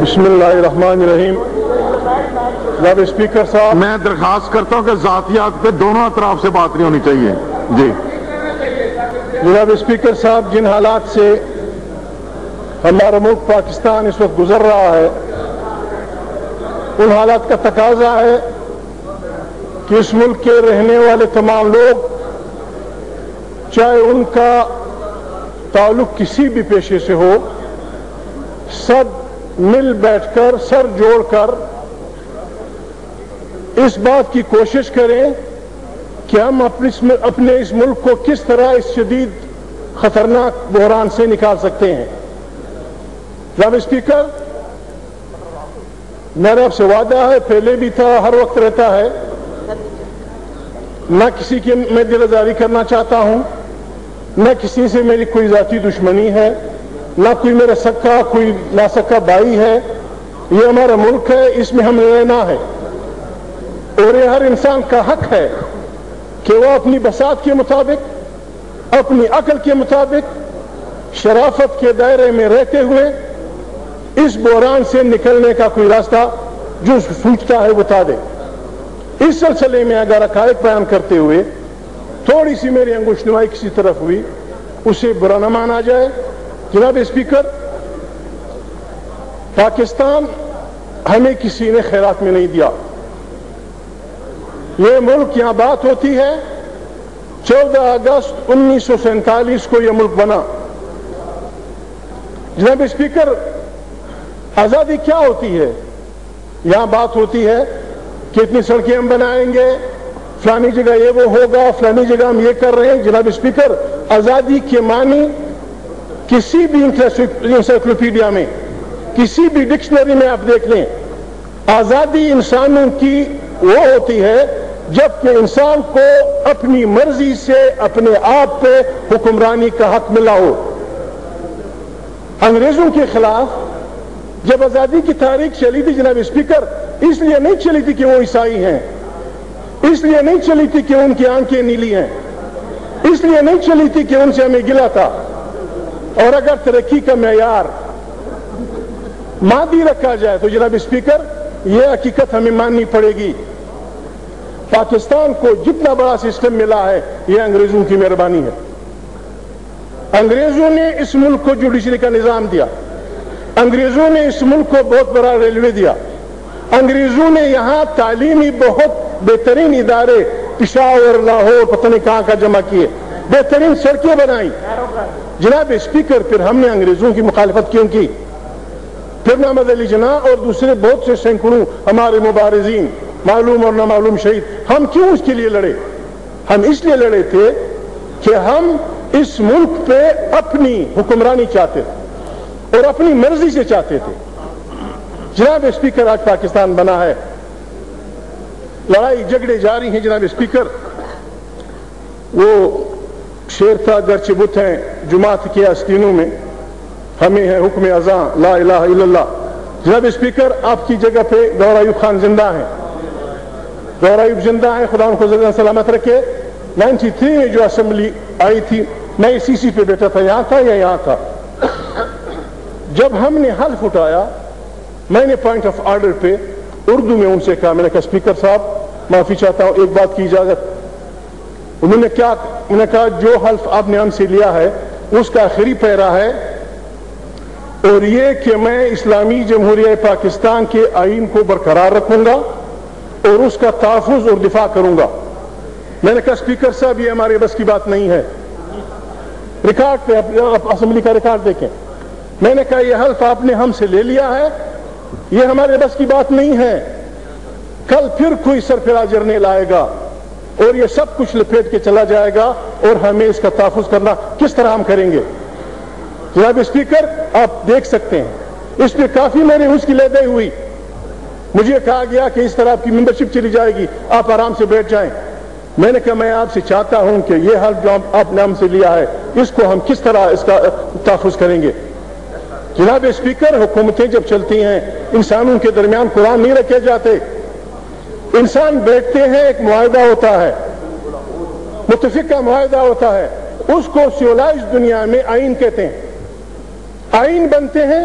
بسم اللہ الرحمن الرحیم. جناب اسپیکر صاحب، میں درخواست کرتا ہوں کہ ذاتیات پہ دونوں اطراف سے بات نہیں ہونی چاہیے. جی جناب اسپیکر صاحب، جن حالات سے ہمارا ملک پاکستان اس وقت گزر رہا ہے، ان حالات کا تقاضا ہے کہ اس ملک کے رہنے والے تمام لوگ، چاہے ان کا تعلق کسی بھی پیشے سے ہو، سب مل بیٹھ کر سر جوڑ کر اس بات کی کوشش کریں کہ ہم اپنے اس ملک کو کس طرح اس شدید خطرناک بحران سے نکال سکتے ہیں. جناب اسپیکر، میرا آپ سے وعدہ ہے، پہلے بھی تھا، ہر وقت رہتا ہے، نہ کسی کی میں دل آزاری کرنا چاہتا ہوں، نہ کسی سے میری کوئی ذاتی دشمنی ہے، نہ کوئی میرا سکا کوئی ناسکا بھائی ہے. یہ ہمارا ملک ہے، اس میں ہم رہنا ہے، اور یہ ہر انسان کا حق ہے کہ وہ اپنی بساط کے مطابق، اپنی عقل کے مطابق، شرافت کے دائرے میں رہتے ہوئے اس بحران سے نکلنے کا کوئی راستہ جو سوچتا ہے بتا دے. اس سلسلے میں اگر حقائق بیان کرتے ہوئے تھوڑی سی میری انگوش نمائی کسی طرف ہوئی، اسے برا نہ مانا جائے. جناب اسپیکر، پاکستان ہمیں کسی نے خیرات میں نہیں دیا. یہ ملک، یہاں بات ہوتی ہے 14 اگست 1947 کو یہ ملک بنا. جناب اسپیکر، آزادی کیا ہوتی ہے؟ یہاں بات ہوتی ہے کہ اتنی سڑکیں ہم بنائیں گے، فلانی جگہ یہ وہ ہوگا، فلانی جگہ ہم یہ کر رہے ہیں. جناب اسپیکر، آزادی کے معنی کسی بھی انسائکلوپیڈیا میں، کسی بھی ڈکشنری میں آپ دیکھ لیں، آزادی انسانوں کی وہ ہوتی ہے جب کہ انسان کو اپنی مرضی سے اپنے آپ پہ حکمرانی کا حق ملا ہو. انگریزوں کے خلاف جب آزادی کی تحریک چلی تھی جناب اسپیکر، اس لیے نہیں چلی تھی کہ وہ عیسائی ہیں، اس لیے نہیں چلی تھی کہ ان کی آنکھیں نیلی ہیں، اس لیے نہیں چلی تھی کہ ان سے ہمیں گلہ تھا. اور اگر ترقی کا معیار مادی رکھا جائے تو جناب اسپیکر، یہ حقیقت ہمیں ماننی پڑے گی. پاکستان کو جتنا بڑا سسٹم ملا ہے، یہ انگریزوں کی مہربانی ہے. انگریزوں نے اس ملک کو جوڈیشری کا نظام دیا، انگریزوں نے اس ملک کو بہت بڑا ریلوے دیا، انگریزوں نے یہاں تعلیمی بہت بہترین ادارے پشاور، لاہور، پتہ نہیں کہاں کا جمع کیے، بہترین سڑکیں بنائی. جناب اسپیکر، پھر ہم نے انگریزوں کی مخالفت کیوں کی؟ پھر محمد علی جناح اور دوسرے بہت سے سینکڑوں ہمارے مبارزین، معلوم اور نامعلوم شہید، ہم کیوں اس کے لیے لڑے؟ ہم اس لیے لڑے تھے کہ ہم اس ملک پہ اپنی حکمرانی چاہتے تھے اور اپنی مرضی سے چاہتے تھے. جناب اسپیکر، آج پاکستان بنا ہے، لڑائی جھگڑے جاری ہیں. جناب اسپیکر، وہ شیر تھا گرچہ بت ہیں جماعت کے آستینوں میں، ہمیں ہے حکم اذاں لا الہ الا اللہ. جناب اسپیکر، آپ کی جگہ پہ گور ایوب خان زندہ ہیں، گور ایوب زندہ ہیں، خدا ان کو زندہ سلامت رکھے. 93 میں جو اسمبلی آئی تھی، میں اسی سی پہ بیٹھا تھا، یہاں تھا یا یہاں تھا. جب ہم نے حلف اٹھایا، میں نے پوائنٹ آف آرڈر پہ اردو میں ان سے کہا، میں نے کہا اسپیکر صاحب معافی چاہتا ہوں، ایک بات کی اجازت. انہوں نے کہا جو حلف آپ نے ہم سے لیا ہے اس کا آخری پیرا ہے، اور یہ کہ میں اسلامی جمہوریہ پاکستان کے آئین کو برقرار رکھوں گا اور اس کا تحفظ اور دفاع کروں گا. میں نے کہا اسپیکر صاحب، یہ ہمارے بس کی بات نہیں ہے. ریکارڈ پہ آپ اسمبلی کا ریکارڈ دیکھیں. میں نے کہا یہ حلف آپ نے ہم سے لے لیا ہے، یہ ہمارے بس کی بات نہیں ہے. کل پھر کوئی سرفراز جرنیل آئے گا اور یہ سب کچھ لپیٹ کے چلا جائے گا، اور ہمیں اس کا تحفظ کرنا کس طرح ہم کریں گے؟ جناب اسپیکر، آپ دیکھ سکتے ہیں اس پہ کافی میری اس کی لیدے ہوئی. مجھے کہا گیا کہ اس طرح آپ کی ممبرشپ چلی جائے گی، آپ آرام سے بیٹھ جائیں. میں نے کہا میں آپ سے چاہتا ہوں کہ یہ حلف جو آپ نے ہم سے لیا ہے، اس کو ہم کس طرح اس کا تحفظ کریں گے؟ جناب اسپیکر، حکومتیں جب چلتی ہیں، انسانوں کے درمیان قرآن نہیں رکھے جاتے. انسان بیٹھتے ہیں، ایک معاہدہ ہوتا ہے، متفق کا معاہدہ ہوتا ہے، اس کو سیولائز دنیا میں آئین کہتے ہیں. آئین بنتے ہیں،